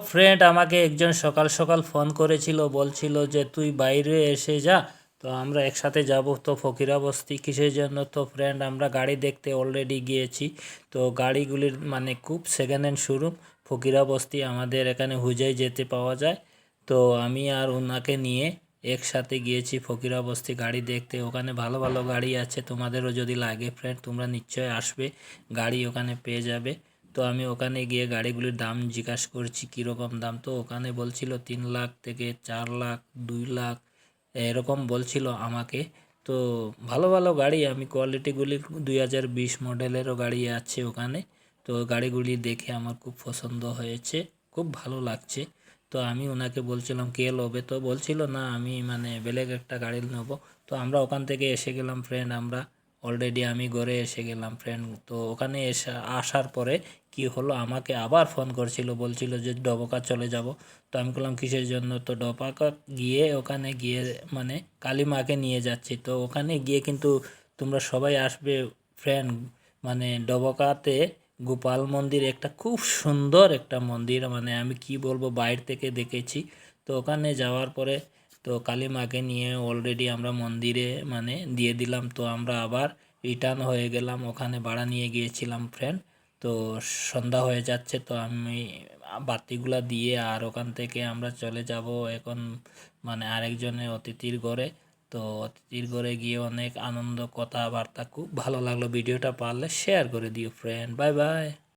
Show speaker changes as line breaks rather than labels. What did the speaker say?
Friend আমাকে একজন সকাল সকাল ফোন করেছিল, বলছিল যে তুই বাইরে এসে যা, তো আমরা একসাথে যাব। তো ফকিরা বস্তি কিসের জন্য? তো ফ্রেন্ড আমরা গাড়ি দেখতে অলরেডি গিয়েছি। তো গাড়িগুলির মানে খুব সেকেন্ড হ্যান্ড শোরুম ফকিরা বস্তি, আমাদের এখানে হুজাই যেতে পাওয়া যায়। তো আমি আর ওনাকে নিয়ে একসাথে গিয়েছি ফকিরা বস্তি গাড়ি দেখতে। ওখানে ভালো ভালো গাড়ি আছে, তোমাদেরও যদি লাগে ফ্রেন্ড তোমরা নিশ্চয় আসবে, গাড়ি ওখানে পেয়ে যাবে। তো আমি ওখানে গিয়ে গাড়িগুলির দাম জিজ্ঞাসা করছি কীরকম দাম। তো ওখানে বলছিল 3 লাখ থেকে 4 লাখ, 2 লাখ এরকম বলছিল আমাকে। তো ভালো ভালো গাড়ি, আমি কোয়ালিটিগুলি 2020 মডেলেরও গাড়ি আছে ওখানে। তো গাড়িগুলি দেখে আমার খুব পছন্দ হয়েছে, খুব ভালো লাগছে। তো আমি ওনাকে বলছিলাম কে লবে, তো বলছিল না আমি মানে বেলেগ একটা গাড়ি নেবো। তো আমরা ওখান থেকে এসে গেলাম ফ্রেন্ড, আমরা অলরেডি আমি ঘরে এসে গেলাম ফ্রেন্ড। তো ওখানে আসার পরে কি হলো, আমাকে আবার ফোন করছিল, বলছিল যে ডবকা চলে যাব। তো আমি বললাম কিসের জন্য? তো ডবকা গিয়ে ওখানে গিয়ে মানে কালীমাকে নিয়ে যাচ্ছি। তো ওখানে গিয়ে কিন্তু তোমরা সবাই আসবে ফ্রেন্ড। মানে ডবকাতে গোপাল মন্দির একটা খুব সুন্দর একটা মন্দির, মানে আমি কি বলবো, বাইরে থেকে দেখেছি। তো ওখানে যাওয়ার পরে তো কালী মাকে নিয়ে অলরেডি আমরা মন্দিরে মানে দিয়ে দিলাম। তো আমরা আবার রিটার্ন হয়ে গেলাম, ওখানে ভাড়া নিয়ে গিয়েছিলাম ফ্রেন্ড। তো সন্ধ্যা হয়ে যাচ্ছে, তো আমি বাতিগুলা দিয়ে আর ওখান থেকে আমরা চলে যাব এখন মানে আরেকজনের অতিথির ঘরে। তো অতিথির ঘরে গিয়ে অনেক আনন্দ কথাবার্তা, খুব ভালো লাগলো। ভিডিওটা পারলে শেয়ার করে দিও ফ্রেন্ড। Bye bye.